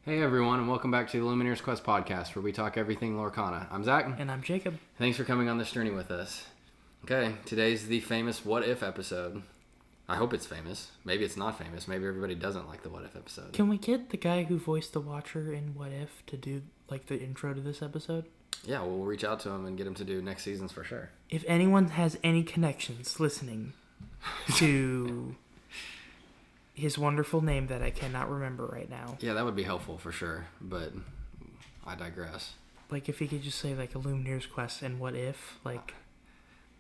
Hey everyone, and welcome back to the Illumineers Quest podcast, where we talk everything Lorcana. I'm Zach. And I'm Jacob. Thanks for coming on this journey with us. Okay, today's the famous What If episode. I hope it's famous. Maybe it's not famous. Maybe everybody doesn't like the What If episode. Can we get the guy who voiced the Watcher in What If to do like the intro to this episode? Yeah, we'll reach out to him and get him to do next season's for sure. If anyone has any connections listening to his wonderful name that I cannot remember right now. Yeah, that would be helpful for sure, but I digress. Like if he could just say like Illumineers Quest and What If, like...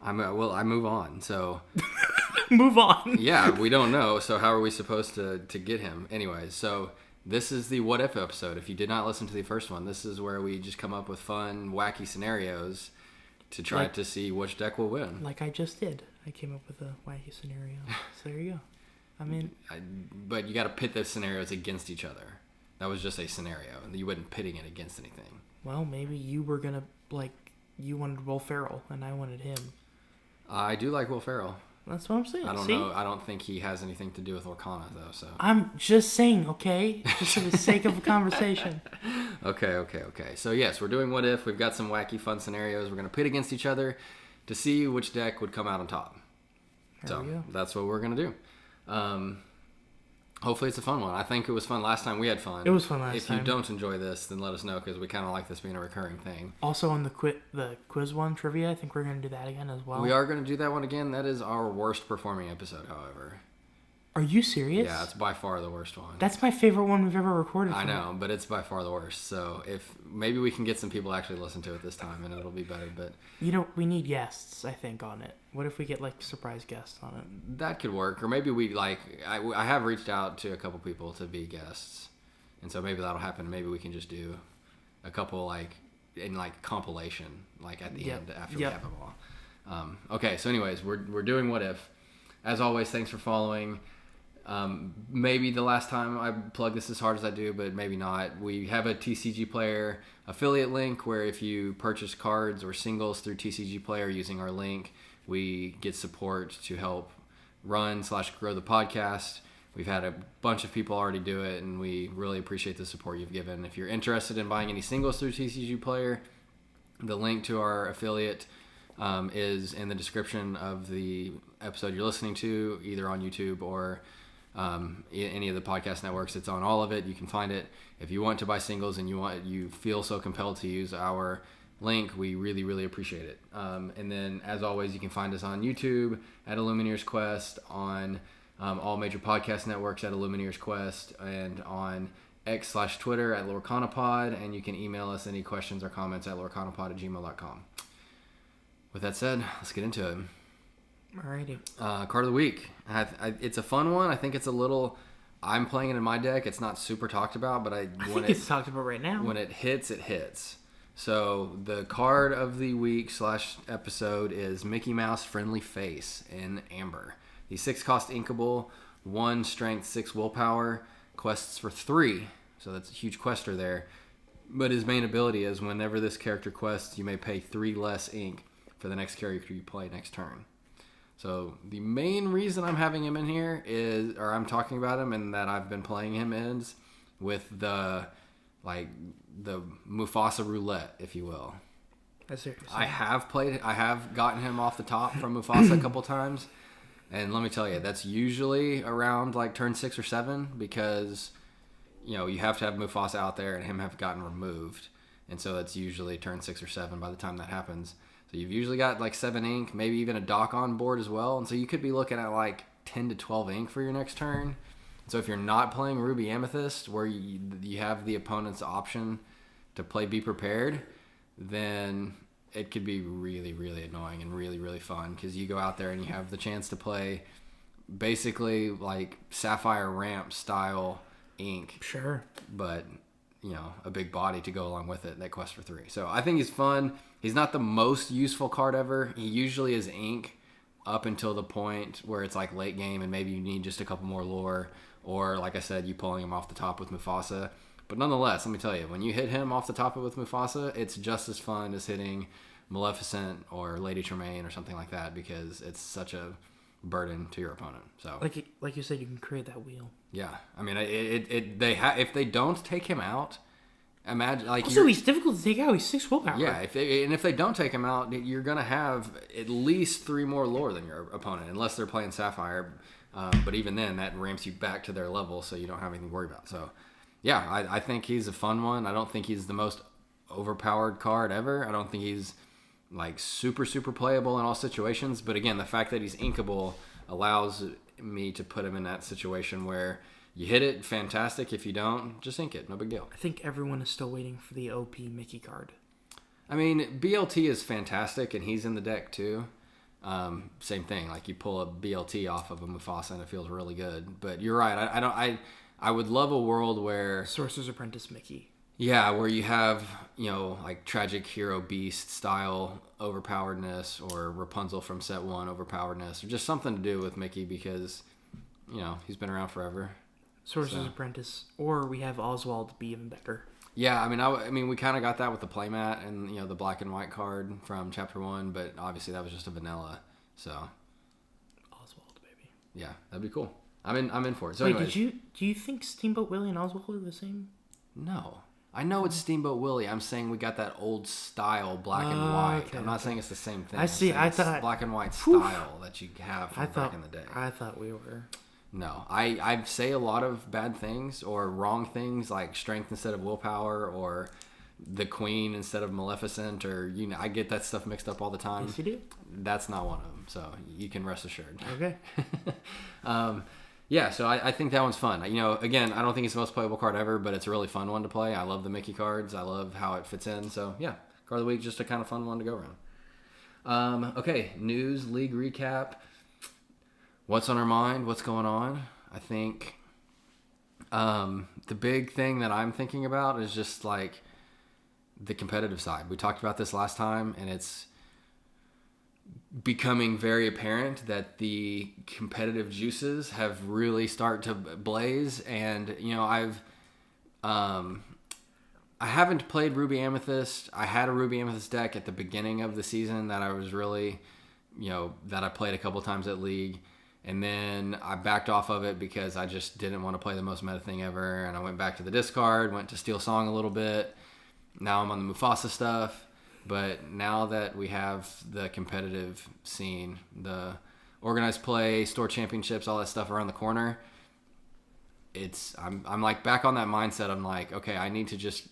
I move on, so... Move on. Yeah, we don't know, so how are we supposed to get him? Anyways, so this is the What If episode. If you did not listen to the first one, this is where we just come up with fun, wacky scenarios to try to see which deck will win. Like I just did. I came up with a wacky scenario. So there you go. But you got to pit the scenarios against each other. That was just a scenario. You wasn't pitting it against anything. Well, maybe you were going to, you wanted Will Ferrell, and I wanted him. I do like Will Ferrell. That's what I'm saying. I don't know. I don't think he has anything to do with Lorcana, though. So I'm just saying, okay? Just for the sake of a conversation. Okay. So, yes, we're doing What If. We've got some wacky, fun scenarios. We're going to pit against each other to see which deck would come out on top. There we go. That's what we're going to do. Hopefully it's a fun one. I think it was fun last time. We had fun. It was fun last time. If you don't enjoy this, then let us know, because we kind of like this being a recurring thing. Also on the quiz one, trivia, I think we're going to do that again as well. We are going to do that one again. That is our worst performing episode, however. Are you serious? Yeah, it's by far the worst one. That's my favorite one we've ever recorded. I know, but it's by far the worst. So if maybe we can get some people actually listen to it this time, and it'll be better. But we need guests, I think, on it. What if we get surprise guests on it? That could work, or maybe we I have reached out to a couple people to be guests, and so maybe that'll happen. Maybe we can just do a couple in compilation at the end after we have them all. Okay, so anyways, we're doing What If. As always, thanks for following. Maybe the last time I plug this as hard as I do, but maybe not. We have a TCG Player affiliate link where if you purchase cards or singles through TCG Player using our link, we get support to help run/grow the podcast. We've had a bunch of people already do it, and we really appreciate the support you've given. If you're interested in buying any singles through TCG Player, the link to our affiliate is in the description of the episode you're listening to, either on YouTube or any of the podcast networks. It's on all of it. You can find it. If you want to buy singles and you feel so compelled to use our link, we really, really appreciate it. And then, as always, you can find us on YouTube at Illumineers Quest, on all major podcast networks at Illumineers Quest, and on X/Twitter at LorcanaPod, and you can email us any questions or comments at lorcanapod@gmail.com. With that said, let's get into it. Alrighty. Card of the week. It's a fun one. I think it's a little... I'm playing it in my deck. It's not super talked about, but I think it's talked about right now. When it hits, it hits. So the card of the week / episode is Mickey Mouse Friendly Face in Amber. The 6-cost inkable, 1 strength, 6 willpower, quests for 3. So that's a huge quester there. But his main ability is whenever this character quests, you may pay 3 less ink for the next character you play next turn. So the main reason I'm having him in here I'm talking about him and that I've been playing him is with the Mufasa roulette, if you will. I have gotten him off the top from Mufasa a couple times, and let me tell you, that's usually around turn 6 or 7, because you have to have Mufasa out there and him have gotten removed, and so that's usually turn 6 or 7 by the time that happens. So you've usually got 7 ink, maybe even a dock on board as well, and so you could be looking at 10 to 12 ink for your next turn. So if you're not playing Ruby Amethyst, where you have the opponent's option to play Be Prepared, then it could be really, really annoying and really, really fun, because you go out there and you have the chance to play basically Sapphire Ramp style ink. Sure. But, a big body to go along with it, that quest for 3. So I think he's fun. He's not the most useful card ever. He usually is ink up until the point where it's late game and maybe you need just a couple more lore, or like I said, you pulling him off the top with Mufasa. But nonetheless, let me tell you, when you hit him off the top with Mufasa, it's just as fun as hitting Maleficent or Lady Tremaine or something like that, because it's such a burden to your opponent. So like you said, you can create that wheel. Yeah, I mean, if they don't take him out, imagine like also he's difficult to take out. He's 6 willpower. Yeah, if they don't take him out, you're gonna have at least 3 more lore than your opponent, unless they're playing Sapphire. But even then, that ramps you back to their level, so you don't have anything to worry about. So, yeah, I think he's a fun one. I don't think he's the most overpowered card ever. I don't think he's like super playable in all situations. But again, the fact that he's inkable allows me to put him in that situation where you hit it, fantastic. If you don't, just ink it. No big deal. I think everyone is still waiting for the OP Mickey card. I mean, BLT is fantastic, and he's in the deck too. Same thing. Like you pull a BLT off of a Mufasa, and it feels really good. But you're right. I would love a world where Sorcerer's Apprentice Mickey. Yeah, where you have, like Tragic Hero Beast style overpoweredness, or Rapunzel from set 1 overpoweredness, or just something to do with Mickey because, he's been around forever. Sorcerer's Apprentice, or we have Oswald be even better. Yeah, I mean, we kind of got that with the playmat and the black and white card from Chapter 1, but obviously that was just a vanilla. So Oswald, baby. Yeah, that'd be cool. I'm in for it. So wait, anyways, do you think Steamboat Willie and Oswald are the same? No. I know it's Steamboat Willie. I'm saying we got that old style black and white. Okay, I'm not saying it's the same thing. I see. I thought black and white style that you have from back in the day. I thought we were. No, I say a lot of bad things or wrong things, like strength instead of willpower, or the Queen instead of Maleficent, or I get that stuff mixed up all the time. Yes, you do. That's not one of them, so you can rest assured. Okay. Yeah, so I think that one's fun. Again, I don't think it's the most playable card ever, but it's a really fun one to play. I love the Mickey cards. I love how it fits in. So, yeah, card of the week, just a kind of fun one to go around. Okay, news, league recap. What's on our mind? What's going on? I think the big thing that I'm thinking about is just, like, the competitive side. We talked about this last time, and it's becoming very apparent that the competitive juices have really started to blaze, and I haven't played Ruby Amethyst. I had a Ruby Amethyst deck at the beginning of the season that I was really that I played a couple times at League, and then I backed off of it because I just didn't want to play the most meta thing ever, and I went back to the discard, went to Steel Song a little bit. Now I'm on the Mufasa stuff. But now that we have the competitive scene, the organized play, store championships, all that stuff around the corner, I'm like back on that mindset. I'm like, okay, I need to just,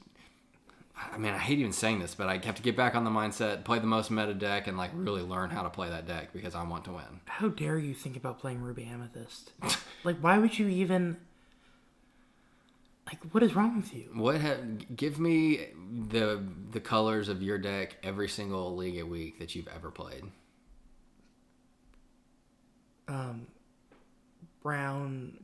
I mean, I hate even saying this, but I have to get back on the mindset, play the most meta deck, and like really learn how to play that deck because I want to win. How dare you think about playing Ruby Amethyst? Like, why would you even... Like, what is wrong with you? Give me the colors of your deck every single League a week that you've ever played. Brown.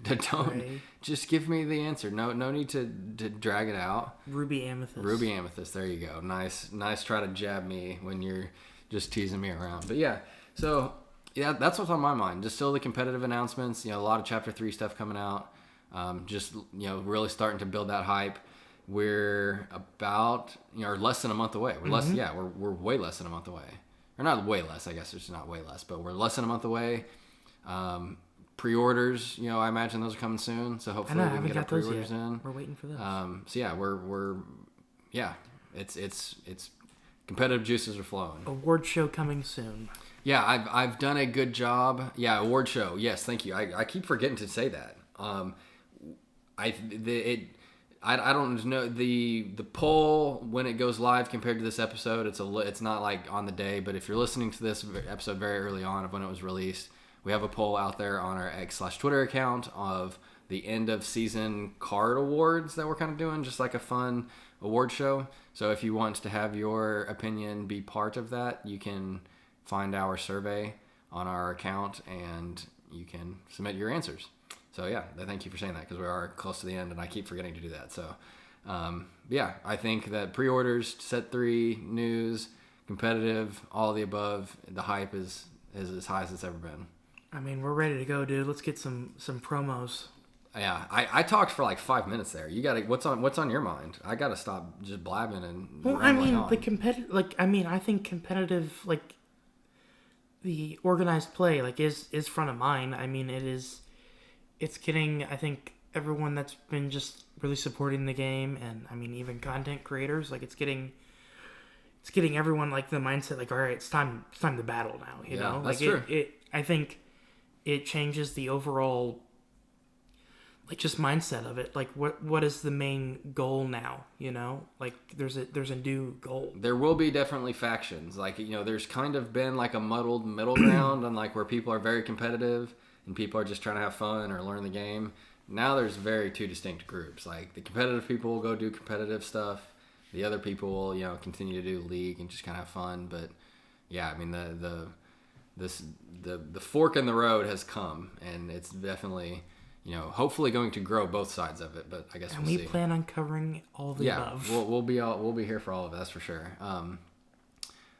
Don't just give me the answer. No need to drag it out. Ruby Amethyst. Ruby Amethyst. There you go. Nice. Try to jab me when you're just teasing me around. But yeah, so yeah, that's what's on my mind. Just still the competitive announcements. A lot of Chapter 3 stuff coming out. Just really starting to build that hype. We're about or less than a month away. We're way less than a month away, or not way less. I guess it's not way less, but we're less than a month away. Pre-orders, I imagine those are coming soon. So hopefully we can get our pre-orders in. We're waiting for those. So yeah, it's competitive juices are flowing. Award show coming soon. Yeah, I've done a good job. Yeah, award show. Yes, thank you. I keep forgetting to say that. I don't know the poll when it goes live compared to this episode. It's not like on the day, but if you're listening to this episode very early on of when it was released, we have a poll out there on our X/Twitter account of the end of season card awards that we're kind of doing, just like a fun award show. So if you want to have your opinion be part of that, you can find our survey on our account and you can submit your answers. So yeah, thank you for saying that because we are close to the end and I keep forgetting to do that. So yeah, I think that pre-orders, set 3, news, competitive, all of the above, the hype is as high as it's ever been. I mean, we're ready to go, dude. Let's get some promos. Yeah, I talked for like 5 minutes there. You gotta what's on your mind? I gotta stop just blabbing and. Well, I mean, on. The competitive. I think competitive. the organized play like is front of mind. I mean, it's getting, I think, everyone that's been just really supporting the game, and I mean even content creators, like it's getting everyone like the mindset like, all right, it's time to battle now, you know? That's like true. it I think it changes the overall like just mindset of it. Like what is the main goal now, you know? Like there's a new goal. There will be definitely factions. Like, there's kind of been like a muddled middle ground on like where people are very competitive and people are just trying to have fun or learn the game. Now there's very two distinct groups. Like the competitive people will go do competitive stuff. The other people will, continue to do league and just kind of have fun. But yeah, I mean the fork in the road has come, and it's definitely hopefully going to grow both sides of it. But I guess and we'll we see. plan on covering all the above. We'll be here for all of it. That's for sure.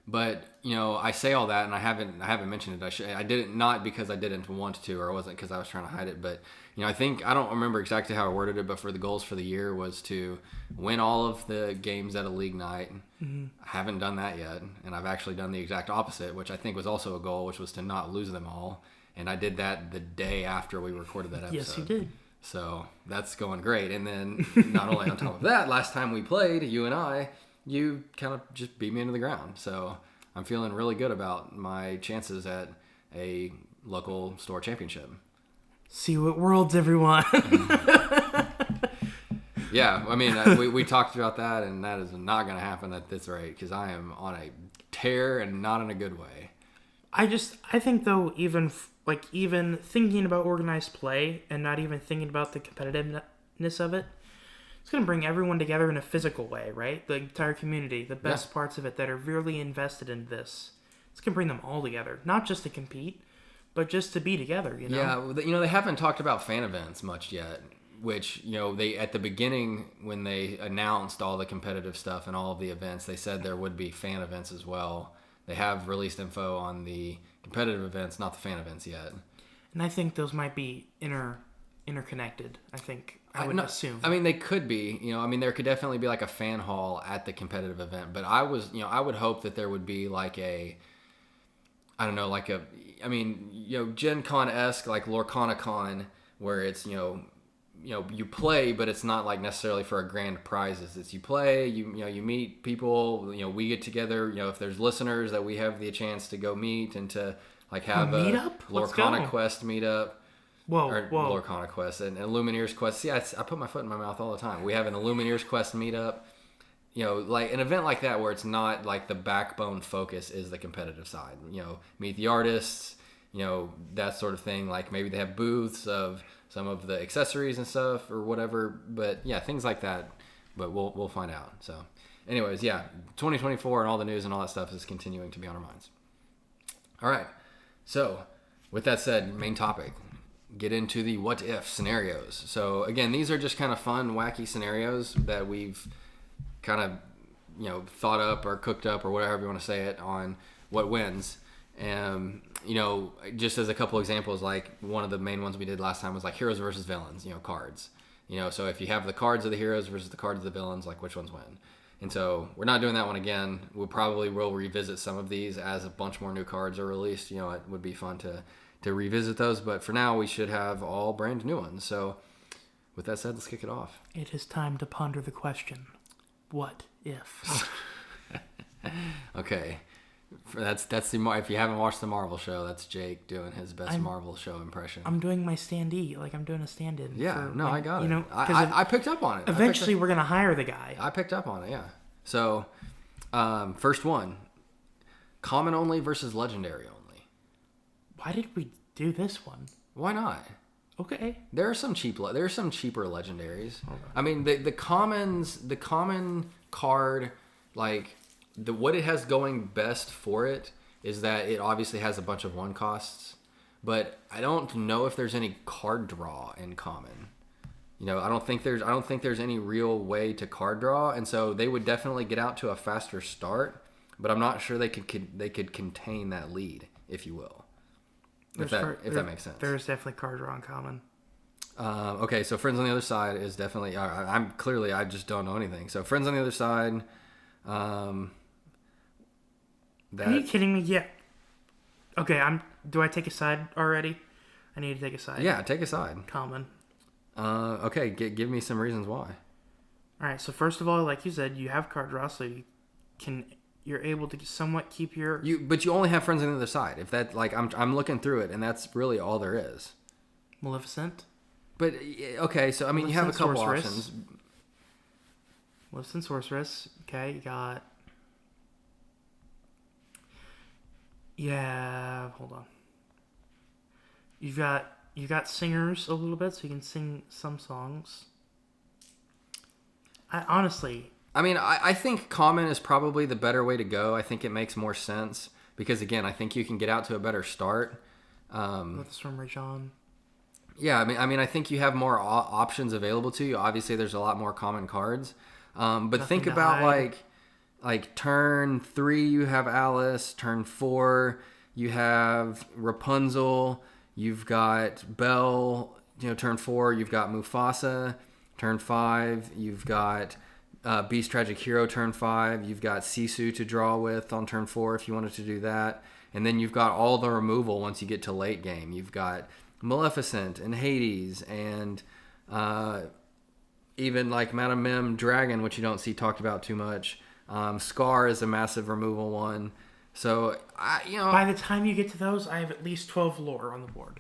But I say all that, and I haven't mentioned it. I didn't, not because I didn't want to, or it wasn't because I was trying to hide it. But I think, I don't remember exactly how I worded it, but for the goals for the year was to win all of the games at a league night. Mm-hmm. I haven't done that yet, and I've actually done the exact opposite, which I think was also a goal, which was to not lose them all. And I did that the day after we recorded that episode. Yes, you did. So that's going great. And then not only on top of that, last time we played, you and I, you kind of just beat me into the ground. So I'm feeling really good about my chances at a local store championship. See you at Worlds, everyone. Yeah, I mean, we talked about that, and that is not going to happen at this rate because I am on a tear and not in a good way. I think though, even thinking about organized play and not even thinking about the competitiveness of it, it's going to bring everyone together in a physical way, right? The entire community, the best parts of it that are really invested in this. It's going to bring them all together, not just to compete, but just to be together, Yeah, they haven't talked about fan events much yet, which, they, at the beginning when they announced all the competitive stuff and all of the events, they said there would be fan events as well. They have released info on the competitive events, not the fan events yet. And I think those might be interconnected. I would assume. I mean, they could be. There could definitely be like a fan hall at the competitive event. But I would hope that there would be like Gen Con-esque, like Lorcana Con, where it's, you play, but it's not like necessarily for a grand prizes. It's you play, you meet people, we get together, if there's listeners that we have the chance to go meet and to like have a meetup? Lorcana Quest meetup. Whoa. Lorcana Quest and Illumineers Quest. See, I put my foot in my mouth all the time. We have an Illumineers Quest meetup. Like an event like that where it's not like the backbone focus is the competitive side. Meet the artists, that sort of thing. Like maybe they have booths of some of the accessories and stuff or whatever. But yeah, things like that. But we'll find out. So anyways, yeah, 2024 and all the news and all that stuff is continuing to be on our minds. All right. So with that said, main topic. Get into the what if scenarios. So again, these are just kind of fun, wacky scenarios that we've kind of, thought up or cooked up or whatever you want to say it on what wins. And, just as a couple examples, like one of the main ones we did last time was like heroes versus villains, cards. So if you have the cards of the heroes versus the cards of the villains, like which ones win. And so we're not doing that one again. We probably will revisit some of these as a bunch more new cards are released. It would be fun to revisit those, but for now we should have all brand new ones. So with that said, let's kick it off. It is time to ponder the question, what if? Okay, that's the if you haven't watched the Marvel show, that's Jake doing his best Marvel show impression. I'm doing my standee, like I'm doing a stand-in. Yeah, I got it. I picked up on it. Eventually we're gonna hire the guy. I picked up on it. Yeah. So first one, common only versus legendary only. Why did we do this one? Why not? Okay. There are some cheaper legendaries. Okay. I mean, the common card, like what it has going best for it is that it obviously has a bunch of one costs, but I don't know if there's any card draw in common. I don't think there's any real way to card draw, and so they would definitely get out to a faster start, but I'm not sure they could contain that lead, if you will. If that makes sense. There's definitely card draw in common. Okay, so Friends on the Other Side is definitely... I just don't know anything. So Friends on the Other Side... Are you kidding me? Yeah. Okay, do I take a side already? I need to take a side. Yeah, take a side. Common. Okay, give me some reasons why. Alright, so first of all, like you said, you have card draw, so you're able to somewhat keep your... But you only have friends on the other side. If that, like, I'm looking through it, and that's really all there is. Maleficent. But, okay, so, I mean, you have a couple options. Maleficent Sorceress. Okay, you got... Yeah, hold on. You got singers a little bit, so you can sing some songs. I think common is probably the better way to go. I think it makes more sense because, again, I think you can get out to a better start. With Storm Rajon. Yeah, I think you have more options available to you. Obviously, there's a lot more common cards. But Nothing think to about hide. like turn 3 you have Alice, turn 4 you have Rapunzel, you've got Belle, turn 4 you've got Mufasa, turn 5 you've got Beast Tragic Hero, turn 5 you've got Sisu to draw with on turn 4 if you wanted to do that, and then you've got all the removal once you get to late game. You've got Maleficent and Hades and even like Madame Mim Dragon, which you don't see talked about too much. Scar is a massive removal one. So, by the time you get to those, I have at least 12 lore on the board.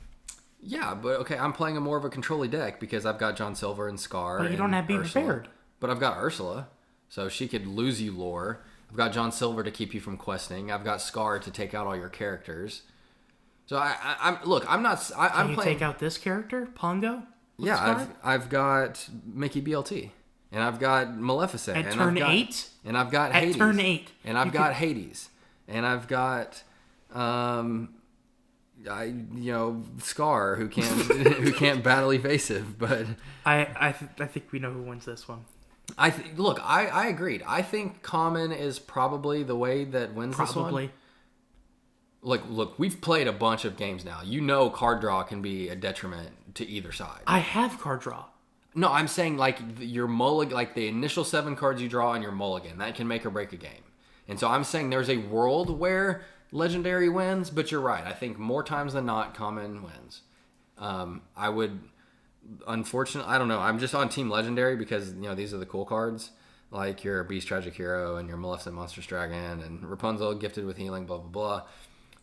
Yeah, but okay, I'm playing a more of a control-y deck because I've got John Silver and Scar. But you don't have to be prepared. But I've got Ursula, so she could lose you lore. I've got John Silver to keep you from questing. I've got Scar to take out all your characters. So I'm Can you playing. take out this character, Pongo? Yeah, I've got Mickey BLT, and I've got Maleficent at turn 8, and I've got Hades, at turn 8, and I've got Hades, and I've got Scar who can't battle evasive, but I think we know who wins this one. I agreed. I think common is probably the way that wins this one. Look, we've played a bunch of games now. Card draw can be a detriment to either side. I have card draw. No, I'm saying like your mulligan, like the initial 7 cards you draw on your mulligan, that can make or break a game. And so I'm saying there's a world where legendary wins, but you're right. I think more times than not, common wins. I would, unfortunately, I don't know. I'm just on team legendary because these are the cool cards, like your Beast Tragic Hero and your Maleficent Monstrous Dragon and Rapunzel gifted with healing, blah blah blah.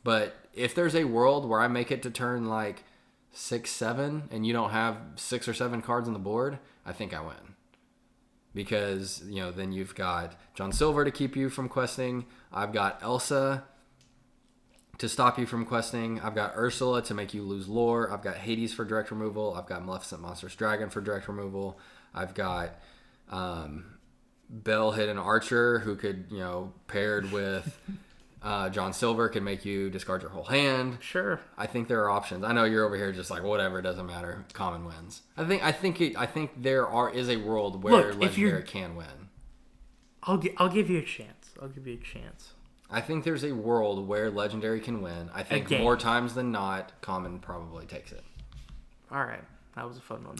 But if there's a world where I make it to turn like 6, 7, and you don't have 6 or 7 cards on the board, I think I win. Because, then you've got John Silver to keep you from questing. I've got Elsa to stop you from questing. I've got Ursula to make you lose lore. I've got Hades for direct removal. I've got Maleficent Monstrous Dragon for direct removal. I've got Belle Hidden Archer, who could, paired with... John Silver can make you discard your whole hand. Sure. I think there are options. I know you're over here just like whatever, it doesn't matter. Common wins. I think there is a world where legendary can win. I'll give you a chance. I think there's a world where legendary can win. I think more times than not, common probably takes it. All right, that was a fun one.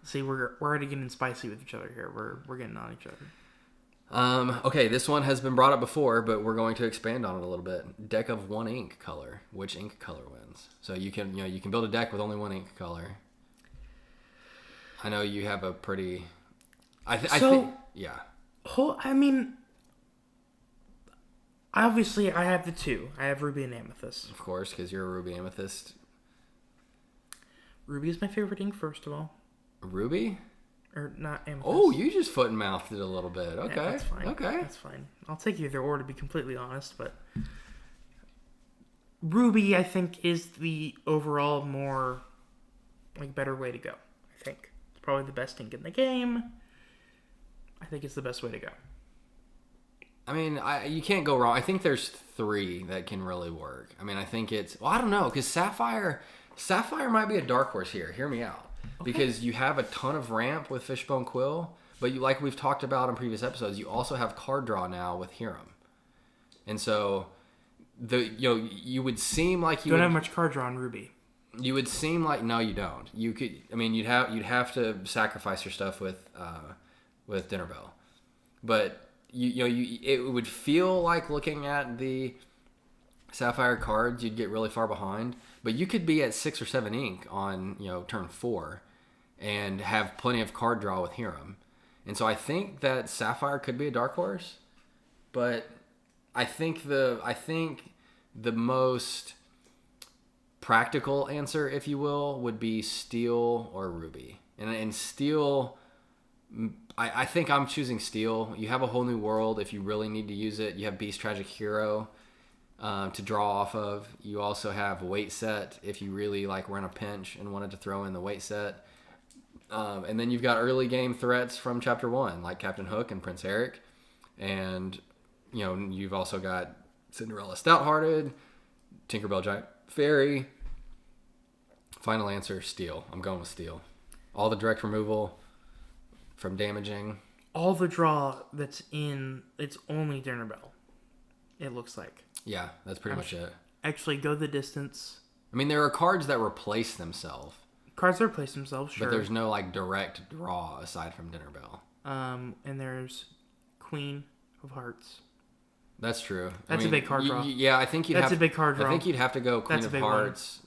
See, we're already getting spicy with each other here. We're getting on each other. Okay, this one has been brought up before, but we're going to expand on it a little bit. Deck of 1 ink color. Which ink color wins? So you can build a deck with only 1 ink color. I know you have a pretty. I think yeah. Obviously, I have the 2. I have Ruby and Amethyst. Of course, because you're a Ruby Amethyst. Ruby is my favorite ink, first of all. Ruby? Or not Amethyst. Oh, you just foot and mouthed it a little bit. Okay. Yeah, that's fine. Okay. That's fine. I'll take either or, to be completely honest, but Ruby, I think, is the overall more, better way to go. I think it's probably the best ink in the game. I think it's the best way to go. I mean, you can't go wrong. I think there's 3 that can really work. I mean, I think it's... Well, I don't know, because Sapphire might be a dark horse here. Hear me out. Okay. Because you have a ton of ramp with Fishbone Quill, but like we've talked about in previous episodes, you also have card draw now with Hiram. And so, you would seem like you don't have much card draw on Ruby. You would seem like... No, you don't. You could... I mean, you'd have to sacrifice your stuff with Dinner Bell. But... it would feel like looking at the Sapphire cards, you'd get really far behind. But you could be at 6 or 7 ink on, turn 4 and have plenty of card draw with Hiram. And so I think that Sapphire could be a dark horse, but I think the most practical answer, if you will, would be Steel or Ruby. And Steel, I think I'm choosing Steel. You have a whole new world if you really need to use it. You have Beast Tragic Hero to draw off of. You also have Weight Set if you really were in a pinch and wanted to throw in the Weight Set. And then you've got early game threats from Chapter 1, like Captain Hook and Prince Eric. And, you've also got Cinderella Stouthearted, Tinkerbell Giant Fairy. Final answer, Steel. I'm going with Steel. All the direct removal from damaging. All the draw that's in, it's only Dinner Bell, it looks like. Yeah, that's pretty much it. Actually, go the distance. I mean, there are cards that replace themselves. Cards that replace themselves, sure. But there's no, direct draw aside from Dinner Bell. And there's Queen of Hearts. That's true. That's a big card draw. Yeah, I think that's a big card draw. I think you'd have to go Queen of Hearts,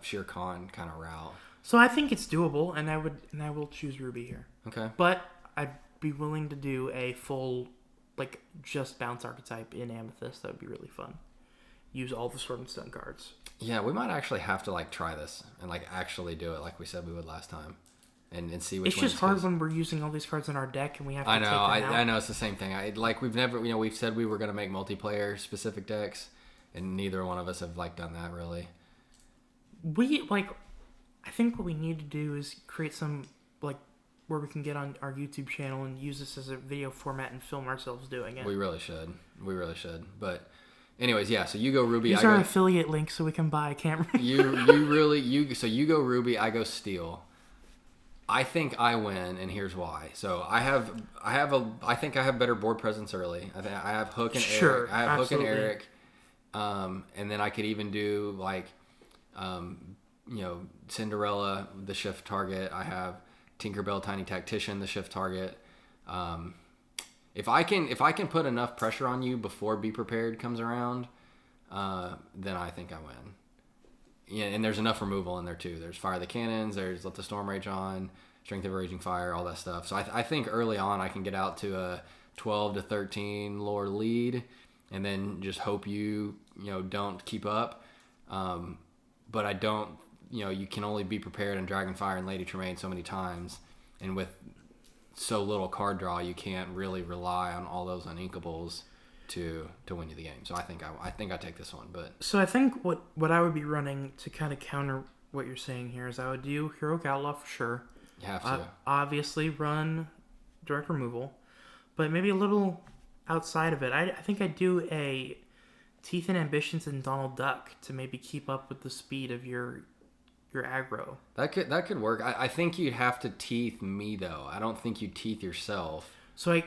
Shere Khan kind of route. So I think it's doable, and I will choose Ruby here. Okay. But I'd be willing to do a full, just bounce archetype in Amethyst. That would be really fun. Use all the Sword and Stone cards. Yeah, we might actually have to try this and actually do it like we said we would last time, and see which. It's just hard when we're using all these cards in our deck and we have to. I know, take them out. I know it's the same thing. We've never, we've said we were going to make multiplayer specific decks, and neither one of us have done that really. I think what we need to do is create some where we can get on our YouTube channel and use this as a video format and film ourselves doing it. We really should. But anyways, yeah. So you go Ruby. Use our affiliate link so we can buy a camera. So you go Ruby. I go Steel. I think I win, and here's why. So I think I have better board presence early. I have Hook and Eric. I have absolutely. Hook and Eric. And then I could even do Cinderella, the shift target. I have Tinkerbell, Tiny Tactician, the shift target. If I can put enough pressure on you before Be Prepared comes around, then I think I win. Yeah, and there's enough removal in there too. There's Fire the Cannons, there's Let the Storm Rage On, Strength of a Raging Fire, all that stuff. So I think early on I can get out to a 12 to 13 lore lead, and then just hope you don't keep up. But I don't. You can only Be Prepared and Dragonfire and Lady Tremaine so many times, and with so little card draw, you can't really rely on all those uninkables to win you the game. So I think I take this one. But so I think what I would be running to kind of counter what you're saying here is I would do Heroic Outlaw for sure. You have to obviously run direct removal, but maybe a little outside of it. I think I'd do a Teeth and Ambitions and Donald Duck to maybe keep up with the speed of your aggro. That could work. I think you'd have to teeth me though. I don't think you teeth yourself. So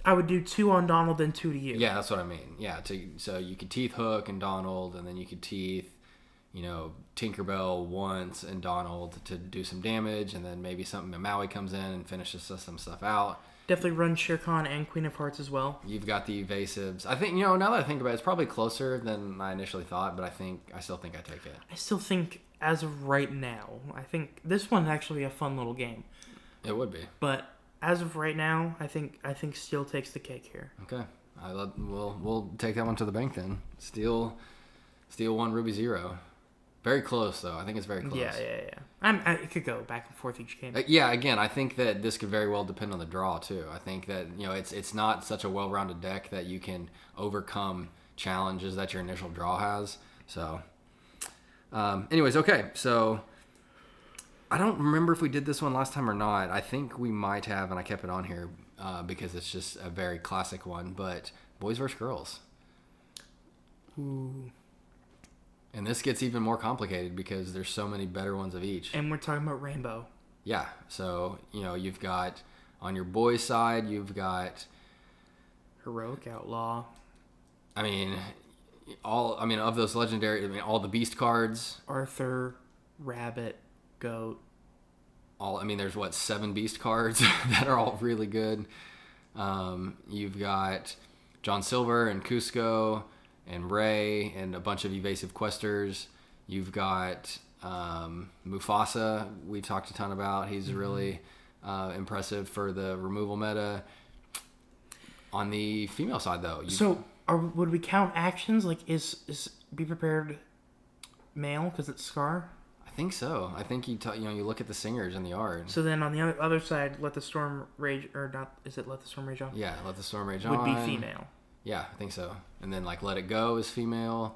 I would do 2 on Donald, then 2 to you. Yeah, that's what I mean. Yeah, so you could teeth Hook and Donald, and then you could teeth, Tinkerbell once and Donald to do some damage, and then maybe Maui comes in and finishes some stuff out. Definitely run Shere Khan and Queen of Hearts as well. You've got the evasives. I think, now that I think about it, it's probably closer than I initially thought, but I still think I take it. I still think, as of right now, I think this one's actually a fun little game. It would be. But as of right now, I think Steel takes the cake here. Okay. We'll take that one to the bank then. Steel 1, Ruby 0. Very close, though. I think it's very close. Yeah. It could go back and forth each game. Again, I think that this could very well depend on the draw, too. I think that, it's not such a well-rounded deck that you can overcome challenges that your initial draw has. So, anyways, okay. So, I don't remember if we did this one last time or not. I think we might have, and I kept it on here because it's just a very classic one. But Boys vs. Girls. Ooh. And this gets even more complicated because there's so many better ones of each. And we're talking about Rainbow. Yeah. So, you've got, on your boys' side, you've got Heroic Outlaw. Of those legendary, all the beast cards. Arthur, Rabbit, Goat. There's 7 beast cards that are all really good. You've got John Silver and Cusco and Ray and a bunch of evasive questers. You've got Mufasa. We've talked a ton about. He's really impressive for the removal meta. On the female side, though, would we count actions? Like, is be prepared male because it's Scar? I think so. I think you look at the singers in the art. So then on the other side, Let the Storm Rage, or not? Is it Let the Storm Rage On? Yeah, Let the Storm Rage On would be female. Yeah, I think so. And then like Let It Go is female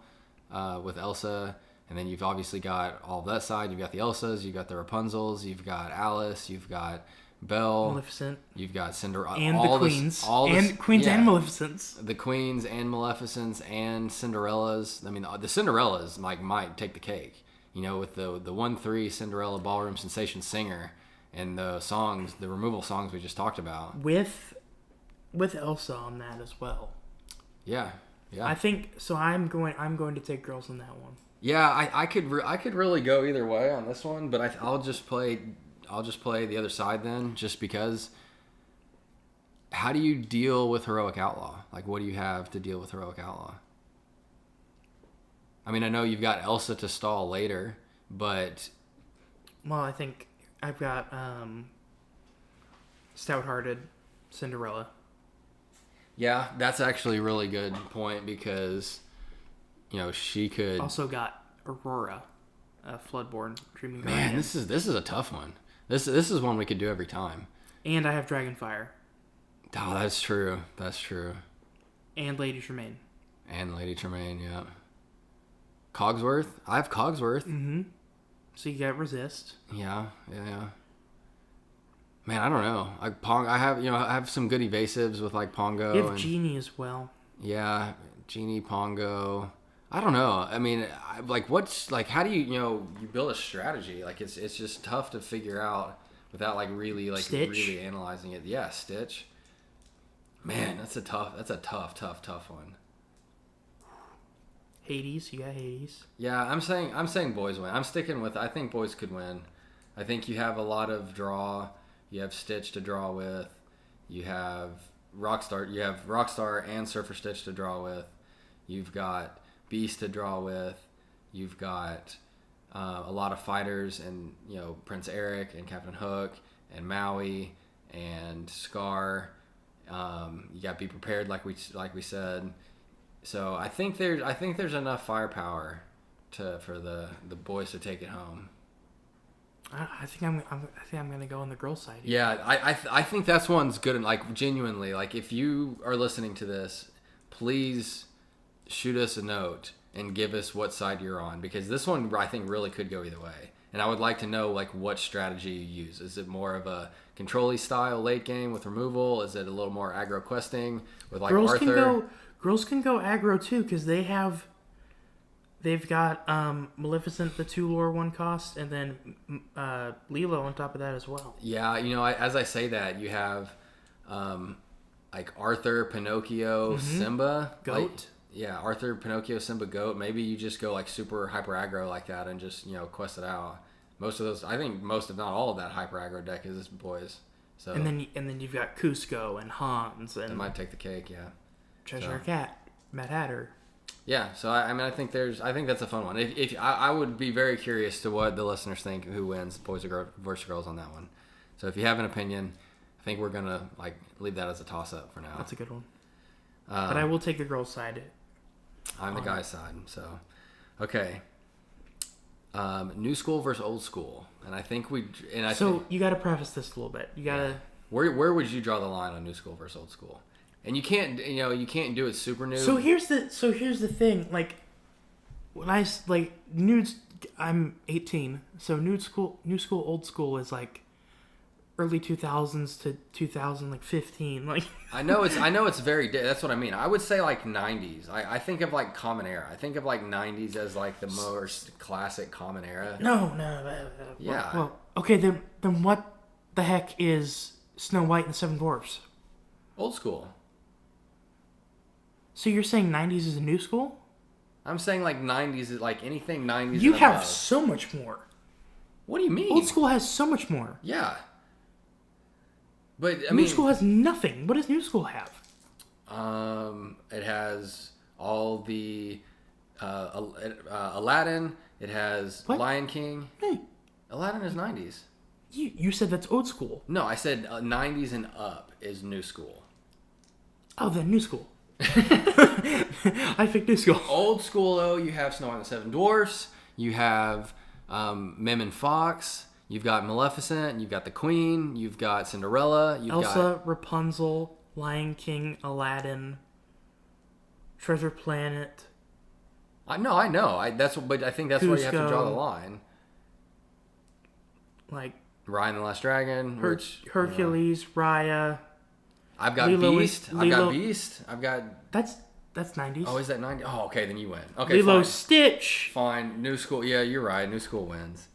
with Elsa. And then you've obviously got all of that side. You've got the Elsas, you've got the Rapunzels, you've got Alice, you've got Belle, Maleficent, you've got Cinderella, and the Queens, and Maleficents, the Queens and Maleficents and Cinderellas. I mean, the Cinderellas might take the cake. With the 1-3 Cinderella Ballroom Sensation singer and the songs, the removal songs we just talked about, with Elsa on that as well. Yeah. I think so. I'm going to take girls on that one. Yeah, I could really go either way on this one, but I'll just play the other side then, just because. How do you deal with Heroic Outlaw? Like, what do you have to deal with Heroic Outlaw? I mean, I know you've got Elsa to stall later, but... Well, I think I've got Stout-Hearted Cinderella. Yeah, that's actually a really good point because, she could... Also got Aurora, Floodborn Dreaming Guardian. Man, this is a tough one. This is one we could do every time. And I have Dragonfire. Oh, that's true. That's true. And Lady Tremaine. Yeah. Cogsworth? I have Cogsworth. Mm-hmm. So you got Resist. Yeah. Man, I don't know. I have some good evasives with like Pongo. You have Genie as well. Yeah, Genie, Pongo. I don't know. I mean, how do you build a strategy? Like it's just tough to figure out without really analyzing it. Yeah, Stitch. Man, that's a tough one. Hades, you got Hades. Yeah, I'm saying boys win. I'm sticking with. I think boys could win. I think you have a lot of draw. You have Stitch to draw with. You have Rockstar. You have Rockstar and Surfer Stitch to draw with. You've got Beast to draw with. You've got a lot of fighters and Prince Eric and Captain Hook and Maui and Scar. You got to be prepared, like we said. So I think there's enough firepower for the boys to take it home. I think I'm gonna go on the girl side here. Yeah, I think that's one's good. And genuinely, if you are listening to this, please shoot us a note and give us what side you're on, because this one I think really could go either way. And I would like to know what strategy you use. Is it more of a control-y style late game with removal? Is it a little more aggro questing with Arthur? Girls can go aggro too, because they've got Maleficent, the 2 lore 1 cost, and then Lilo on top of that as well. Yeah, as I say that, you have Arthur, Pinocchio, Simba, Goat. Arthur, Pinocchio, Simba, Goat. Maybe you just go super hyper aggro like that and just quest it out. Most of those, I think most if not all of that hyper aggro deck is boys. So and then you've got Cusco and Hans and that might take the cake. Yeah. Cheshire Cat, Mad Hatter. Yeah, so I think that's a fun one. If I would be very curious to what the listeners think, who wins, boys or versus girls on that one. So if you have an opinion, I think we're gonna leave that as a toss up for now. That's a good one. But I will take the girls' side. I'm the guy's side. So, okay. New school versus old school, and I think you got to preface this a little bit. You got to. Where would you draw the line on new school versus old school? And you can't do it super new. So here's the thing. When nudes, I'm 18. So new school, old school is early 2000s to 2015. I know it's very. That's what I mean. I would say 90s. I think of Common Era. I think of 90s as the most classic Common Era. No. Yeah. Well, okay. Then what the heck is Snow White and the Seven Dwarfs? Old school. So you're saying 90s is a new school? I'm saying 90s is anything 90s. You have so much more. What do you mean? Old school has so much more. Yeah. But new school has nothing. What does new school have? It has all the Aladdin. It has What? Lion King. Hey, Aladdin is 90s. you said that's old school. No, I said 90s and up is new school. Oh, then new school. I think new school. Old school, though, you have Snow White and the Seven Dwarfs. You have Mim and Fox. You've got Maleficent. You've got the Queen. You've got Cinderella. You've Elsa, Rapunzel, Lion King, Aladdin, Treasure Planet. I know. But I think that's where you have to draw the line. Like Raya and the Last Dragon. Hercules, Raya. I've got Lilo Beast. and- I've got Lilo- Beast. I've got. That's 90s. Oh, is that 90? Oh, okay. Then you win. Okay, Lilo, fine. Stitch. Fine. New school. Yeah, you're right. New school wins.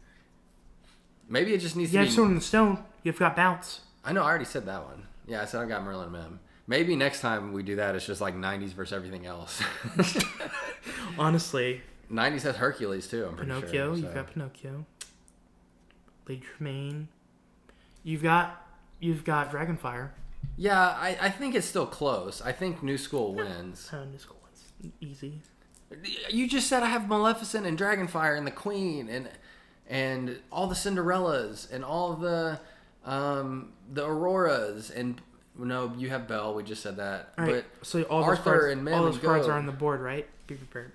Maybe it just needs You to have be. Sword in the Stone. You've got Bounce. I know. I already said that one. Yeah, I said I got Merlin and Mim. Maybe next time we do that, it's just like 90s versus everything else. Honestly. 90s has Hercules too. I'm pretty Pinocchio. sure. You've got Pinocchio. Lady Tremaine. You've got Dragonfire. Yeah, I think it's still close. I think New School wins. New School wins. Easy. You just said I have Maleficent and Dragonfire and the Queen and all the Cinderellas and all the Auroras and no, you have Belle. We just said that. All right. But So all Arthur those cards, and Mim all those and cards Go. are on the board, right? Be prepared.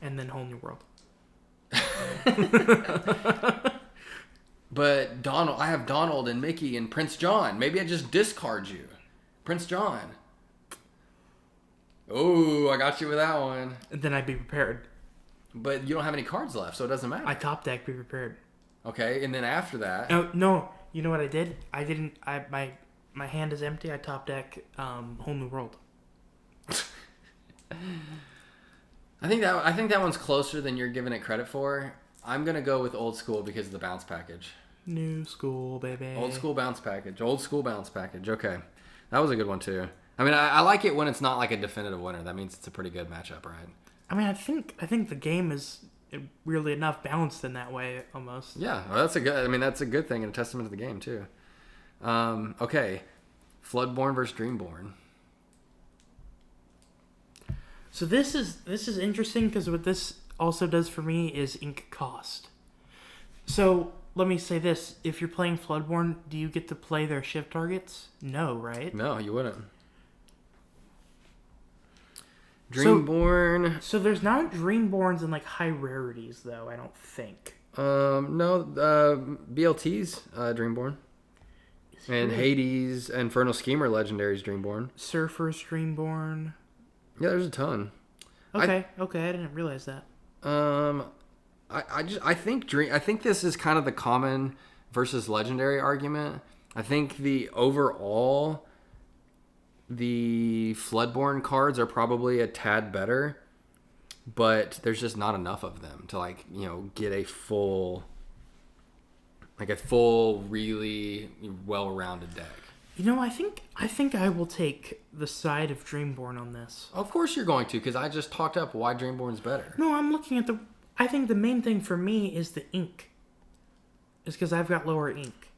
And then Whole New World. But Donald, I have Donald and Mickey and Prince John. Maybe I just discard you, Prince John. Oh, I got you with that one. And then I'd be prepared. But you don't have any cards left, so it doesn't matter. I top deck. Be prepared. Okay, and then after that, No. You know what I did? I didn't. My hand is empty. I top deck Whole New World. I think that one's closer than you're giving it credit for. I'm gonna go with old school because of the bounce package. New school, baby. Old school bounce package. Old school bounce package. Okay, that was a good one too. I mean, I like it when it's not like a definitive winner. That means it's a pretty good matchup, right? I mean, I think the game is weirdly enough balanced in that way almost. Yeah, well, that's a good thing and a testament to the game too. Okay, Floodborn versus Dreamborn. So this is interesting because what this also does for me is ink cost. So let me say this: if you're playing Floodborn, do you get to play their shift targets? No, right? No, you wouldn't. Dreamborn. So there's not Dreamborns in like high rarities though. I don't think. No. BLT's Dreamborn. And Hades, Infernal Schemer Legendary's Dreamborn. Surfer's Dreamborn. Yeah, there's a ton. Okay, I didn't realize that. I think this is kind of the common versus legendary argument. I think the Floodborn cards are probably a tad better, but there's just not enough of them to get a full really well-rounded deck. I think I will take the side of Dreamborn on this. Of course you're going to, because I just talked up why Dreamborn's better. No, I'm looking at I think the main thing for me is the ink. Is because I've got lower ink.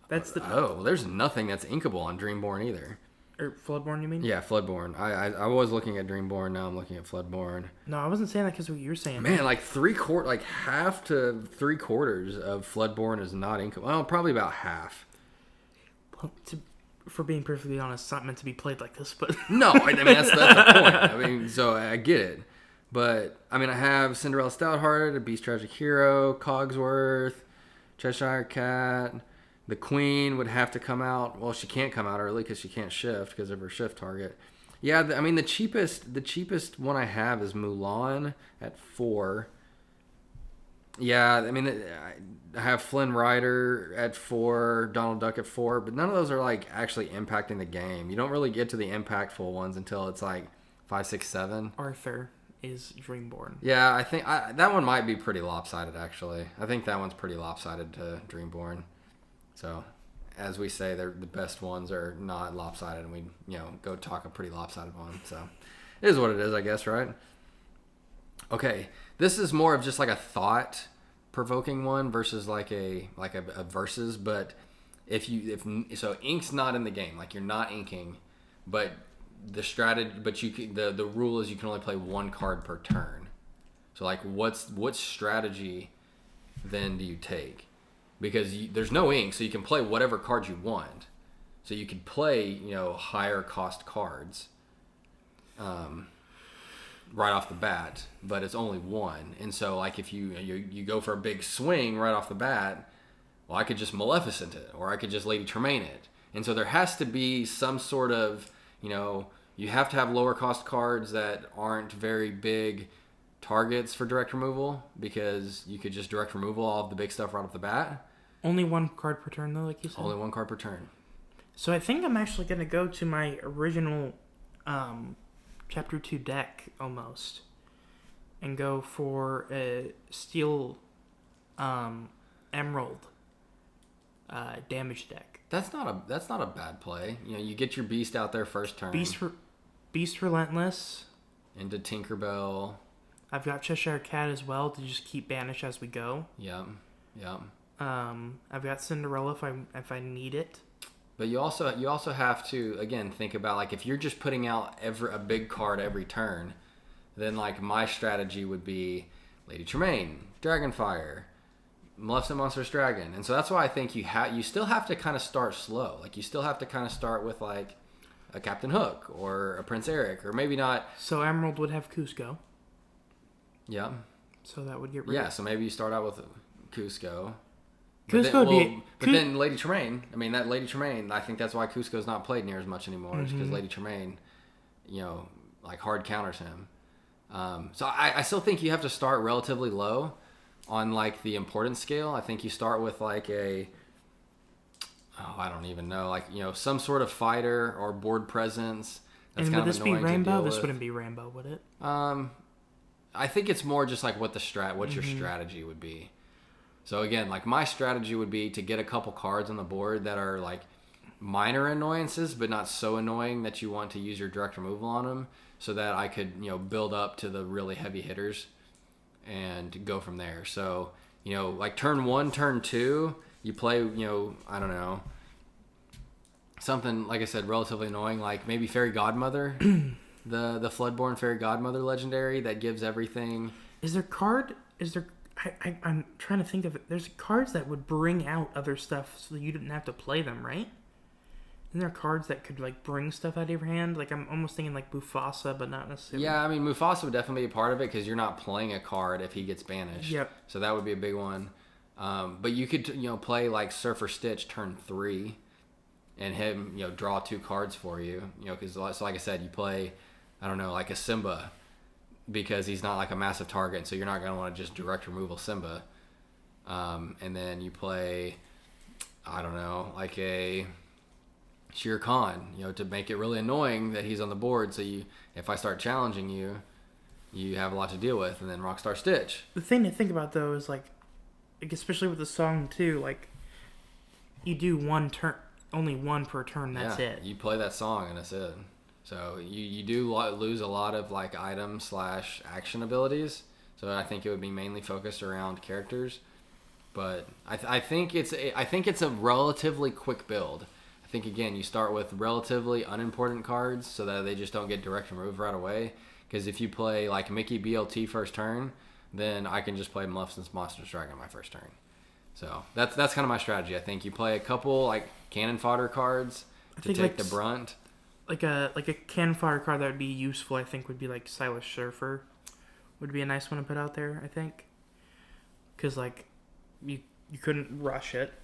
That's the... Oh, there's nothing that's inkable on Dreamborn either. Or Floodborn, you mean? Yeah, Floodborn. I was looking at Dreamborn, now I'm looking at Floodborn. No, I wasn't saying that because of what you're saying. Man, half to 3/4 of Floodborn is not inkable. Well, probably about half. Well, for being perfectly honest, it's not meant to be played like this, but... No, I mean, that's the point. I mean, so I get it. But, I mean, I have Cinderella Stouthearted, a Beast Tragic Hero, Cogsworth, Cheshire Cat. The Queen would have to come out. Well, she can't come out early because she can't shift because of her shift target. Yeah, the cheapest one I have is Mulan at 4. Yeah, I mean, I have Flynn Rider at 4, Donald Duck at 4, but none of those are actually impacting the game. You don't really get to the impactful ones until it's 5, 6, 7. Arthur is Dreamborn. Yeah, I think that one might be pretty lopsided, actually. I think that one's pretty lopsided to Dreamborn. So, as we say, the best ones are not lopsided, and we go talk a pretty lopsided one. So, it is what it is, I guess, right? Okay, this is more of just a thought-provoking one versus a versus. But if ink's not in the game, you're not inking, but the strategy, but the rule is you can only play one card per turn. So like, what strategy then do you take? Because there's no ink, so you can play whatever cards you want. So you could play, higher cost cards, right off the bat, but it's only one. And so like, if you go for a big swing right off the bat, well, I could just Maleficent it, or I could just Lady Tremaine it. And so there has to be some sort of, you have to have lower cost cards that aren't very big targets for direct removal, because you could just direct removal all of the big stuff right off the bat. Only one card per turn, though, like you said? Only one card per turn. So I think I'm actually going to go to my original Chapter 2 deck, almost, and go for a Steel Emerald damage deck. That's not a bad play. You get your Beast out there first turn. Beast Relentless. Into Tinkerbell. I've got Cheshire Cat as well to just keep banish as we go. Yeah. I've got Cinderella if I need it. But you also have to, again, think about, like, if you're just putting out a big card every turn, then like my strategy would be Lady Tremaine, Dragonfire, Maleficent Monstrous Dragon. And so that's why I think you still have to kind of start slow. Like, you still have to kind of start with like a Captain Hook or a Prince Eric, or maybe not. So Emerald would have Cusco. Yeah. So that would get rid of. Yeah, so maybe you start out with Cusco. But then Lady Tremaine, that Lady Tremaine, I think that's why Cusco's not played near as much anymore, is because Lady Tremaine, like hard counters him. So I still think you have to start relatively low on like the importance scale. I think you start with like I don't even know, like, some sort of fighter or board presence. That's and would this be Rainbow? This with. Wouldn't be Rainbow, would it? I think it's more just like what your strategy would be. So again, like my strategy would be to get a couple cards on the board that are like minor annoyances, but not so annoying that you want to use your direct removal on them, so that I could, build up to the really heavy hitters and go from there. So, like turn 1, turn 2, you play, I don't know, something, like I said, relatively annoying, like maybe Fairy Godmother, the Floodborn Fairy Godmother legendary that gives everything. I'm trying to think of it. There's cards that would bring out other stuff so you didn't have to play them, right? Isn't there cards that could like bring stuff out of your hand? Like, I'm almost thinking like Mufasa, but not necessarily. Yeah, Mufasa would definitely be a part of it, because you're not playing a card if he gets banished. Yep. So that would be a big one. But you could, play like Surfer Stitch turn 3 and him, draw 2 cards for you. Because so like I said, you play, I don't know, like a Simba, because he's not like a massive target, so you're not going to want to just direct removal Simba. And then you play, I don't know, like a Shere Khan, to make it really annoying that he's on the board, so if I start challenging you, you have a lot to deal with. And then Rockstar Stitch. The thing to think about, though, is like especially with the song too, like you do one turn, only one per turn, that's it. You play that song and that's it. So you do lose a lot of like item / action abilities. So I think it would be mainly focused around characters. But I think it's a relatively quick build. I think, again, you start with relatively unimportant cards so that they just don't get direct removed right away. Because if you play like Mickey BLT first turn, then I can just play Maleficent's Monstrous Dragon on my first turn. So that's kind of my strategy. I think you play a couple like cannon fodder cards to take the brunt. Like a cannon fodder card that would be useful, I think, would be like Silas Surfer. Would be a nice one to put out there, I think. Because like you couldn't rush it.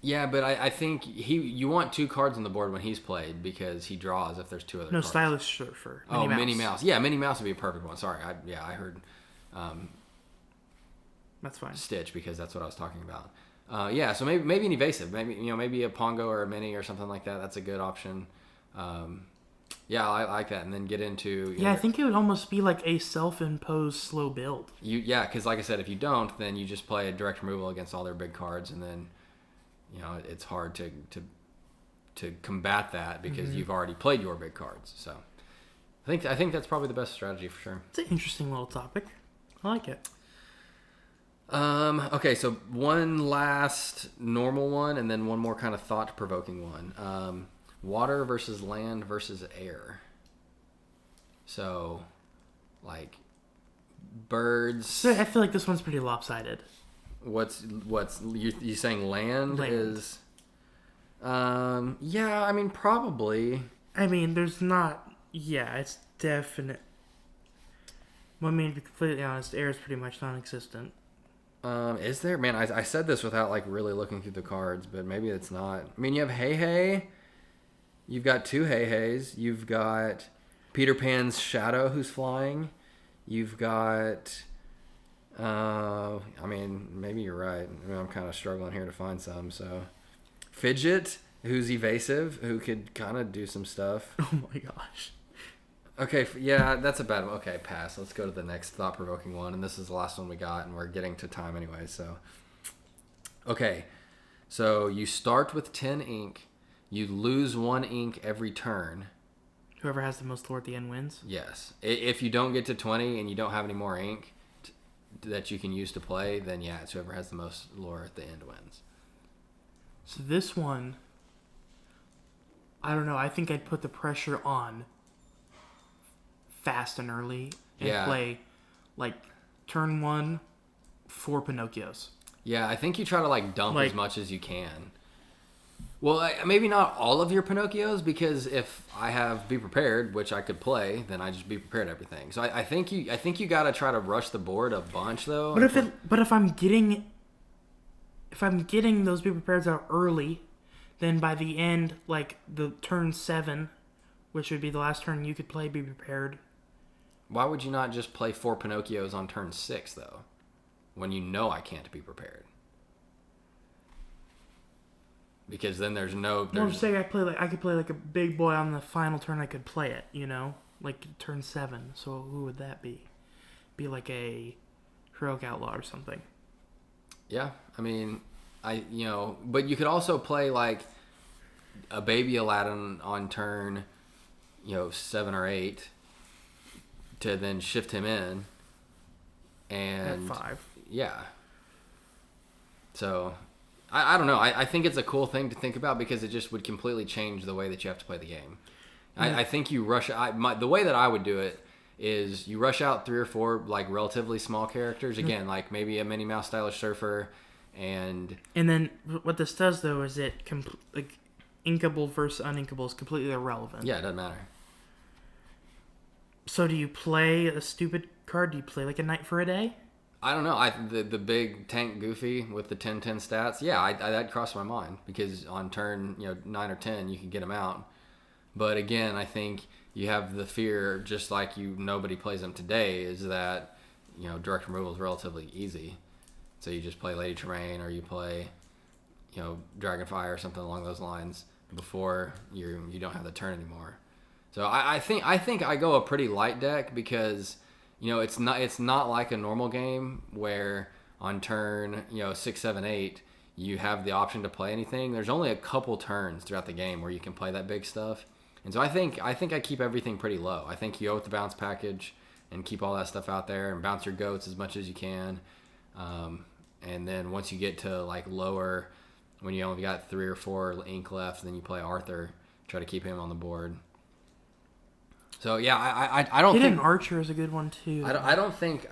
Yeah, but I think you want 2 cards on the board when he's played, because he draws if there's 2 other cards. No, Stylish Surfer. Minnie Mouse. Yeah, Minnie Mouse would be a perfect one. Sorry, I heard. That's fine. Stitch, because that's what I was talking about. Yeah, so maybe an evasive, maybe a Pongo or a Mini or something like that. That's a good option. Yeah, I like that, and then get into. I think it would almost be like a self-imposed slow build. Because like I said, if you don't, then you just play a direct removal against all their big cards, and then it's hard to combat that because you've already played your big cards. So I think that's probably the best strategy for sure. It's an interesting little topic. I like it. Okay, so one last normal one, and then one more kind of thought-provoking one. Water versus land versus air. So, like, birds. So I feel like this one's pretty lopsided. What's you saying? Land is. Yeah, I mean probably. I mean, there's not. Yeah, it's definite. Well, I mean, to be completely honest, air is pretty much non-existent. Is there? Man, I said this without like really looking through the cards, but maybe it's not. I mean, you have Hey Hey. You've got two Hey Heys. You've got Peter Pan's shadow who's flying. You've got. I mean, maybe you're right. I mean, I'm kind of struggling here to find some. So, Fidget, who's evasive, who could kind of do some stuff. Oh my gosh. Okay, yeah, that's a bad one. Okay, pass. Let's go to the next thought-provoking one, and this is the last one we got, and we're getting to time anyway, so. Okay, so you start with 10 ink. You lose 1 ink every turn. Whoever has the most lore at the end wins? Yes. If you don't get to 20 and you don't have any more ink that you can use to play, then yeah, it's whoever has the most lore at the end wins. So this one, I don't know, I think I'd put the pressure on fast and early and play like turn 1 4 Pinocchios. Yeah, I think you try to like dump as much as you can. Well, maybe not all of your Pinocchios, because if I have Be Prepared, which I could play, then I just Be Prepared everything. So I think you gotta try to rush the board a bunch though. But if I'm getting those Be Prepareds out early, then by the end, like the turn 7, which would be the last turn you could play Be Prepared. Why would you not just play 4 Pinocchios on turn 6 though, when you know I can't Be Prepared? Because then there's no. I'm saying I could play like a big boy on the final turn. I could play it, like turn 7. So who would that be? Be like a Heroic Outlaw or something. Yeah, I mean, but you could also play like a baby Aladdin on turn, 7 or 8, to then shift him in, and at 5. Yeah. So. I don't know. I think it's a cool thing to think about because it just would completely change the way that you have to play the game. Yeah. I think you rush. The way that I would do it is you rush out 3 or 4 like relatively small characters. Again, like maybe a Minnie Mouse stylish surfer, and then what this does though is it like inkable versus uninkable is completely irrelevant. Yeah, it doesn't matter. So do you play a stupid card? Do you play like a Knight for a Day? I don't know. The big tank Goofy with the 10-10 stats. Yeah, that crossed my mind because on turn 9 or 10 you can get him out. But again, I think you have the fear, just like nobody plays them today, is that direct removal is relatively easy. So you just play Lady Tremaine or you play Dragonfire or something along those lines before you don't have the turn anymore. So I think I go a pretty light deck because. It's not like a normal game where on turn 6, 7, 8 you have the option to play anything. There's only a couple turns throughout the game where you can play that big stuff, and so I think I keep everything pretty low. I think you go with the bounce package and keep all that stuff out there and bounce your goats as much as you can, and then once you get to like lower, when you only got 3 or 4 ink left, then you play Arthur, try to keep him on the board. So yeah, I don't think Archer is a good one too. I don't think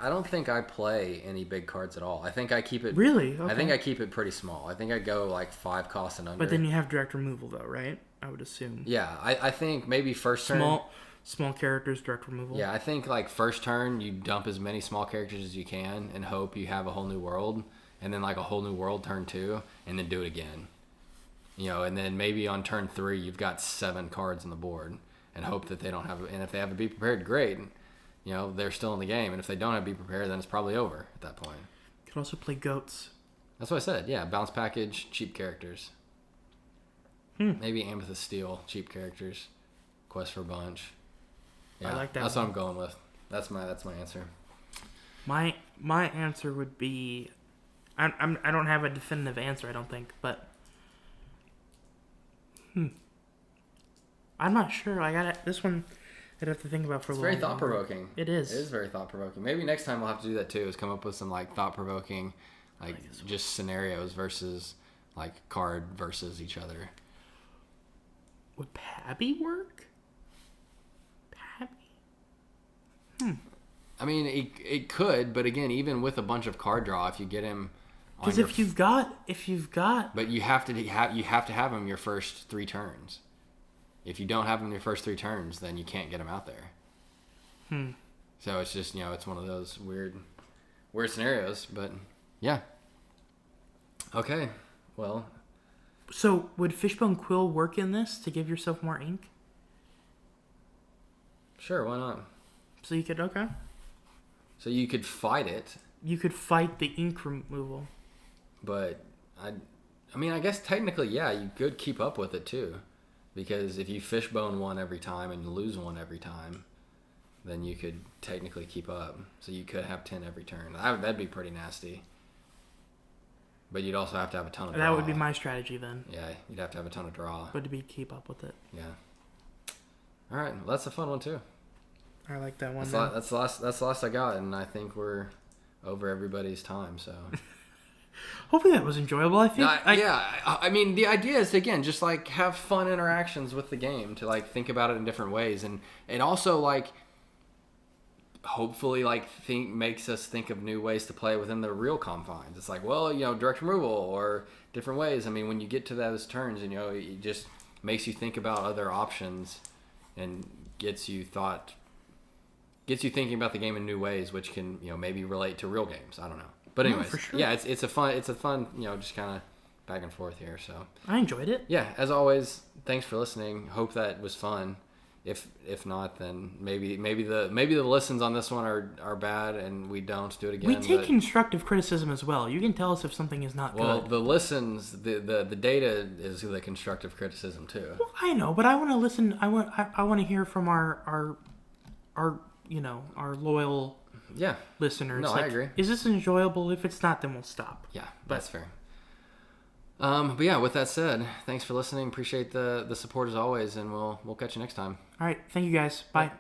I play any big cards at all. I think I keep it really. Okay. I think I keep it pretty small. I think I go like 5 costs and under. But then you have direct removal though, right? I would assume. Yeah, I think maybe first turn. Small characters, direct removal. Yeah, I think like first turn you dump as many small characters as you can and hope you have a whole new world, and then like a whole new world turn 2, and then do it again. And then maybe on turn 3 you've got 7 cards on the board. And hope that they don't have, and if they have a Be Prepared, great. They're still in the game. And if they don't have Be Prepared, then it's probably over at that point. You can also play goats. That's what I said. Yeah, bounce package, cheap characters. Maybe Amethyst Steel, cheap characters. Quest for a bunch. Yeah, I like that. That's what I'm going with. That's my answer. My answer would be, I don't have a definitive answer. I don't think, but. I'm not sure. This one I'd have to think about for a little bit. It's very thought-provoking. It is. It is very thought-provoking. Maybe next time we'll have to do that too, is come up with some like thought-provoking, like just scenarios versus like card versus each other. Would Pabby work? Pabby? I mean, it could, but again, even with a bunch of card draw, if you get him, because if you've got, but you have to have him your first 3 turns. If you don't have him your first 3 turns, then you can't get him out there. So it's just it's one of those weird scenarios. But yeah. Okay. Well. So would Fishbone Quill work in this to give yourself more ink? Sure, why not? So you could So you could fight it. You could fight the ink removal. But I mean, I guess technically, yeah, you could keep up with it too, because if you fishbone 1 every time and lose 1 every time, then you could technically keep up. So you could have 10 every turn. That'd be pretty nasty. But you'd also have to have a ton of draw. That would be my strategy then. Yeah, you'd have to have a ton of draw. But to keep up with it. Yeah. All right, well, that's a fun one too. I like that one. That's the last I got, and I think we're over everybody's time. So hopefully that was enjoyable. I think. I mean, the idea is to, again, just like have fun interactions with the game, to like think about it in different ways, and also like hopefully like makes us think of new ways to play within the real confines. It's like, well, direct removal or different ways. I mean, when you get to those turns, it just makes you think about other options and gets you thinking about the game in new ways, which can maybe relate to real games. I don't know, but anyways, for sure. Yeah, it's a fun just kind of back and forth here. So I enjoyed it. Yeah, as always, thanks for listening. Hope that was fun. If not, then maybe the listens on this one are bad and we don't do it again. We take constructive criticism as well. You can tell us if something is not good. Well, the listens, the data is the constructive criticism too. Well, I know, but I want to listen. I want to hear from our loyal listeners. No, I agree. Is this enjoyable? If it's not, then we'll stop. Yeah, that's fair. But yeah, with that said, thanks for listening. Appreciate the support as always, and we'll catch you next time. All right, thank you guys. Bye.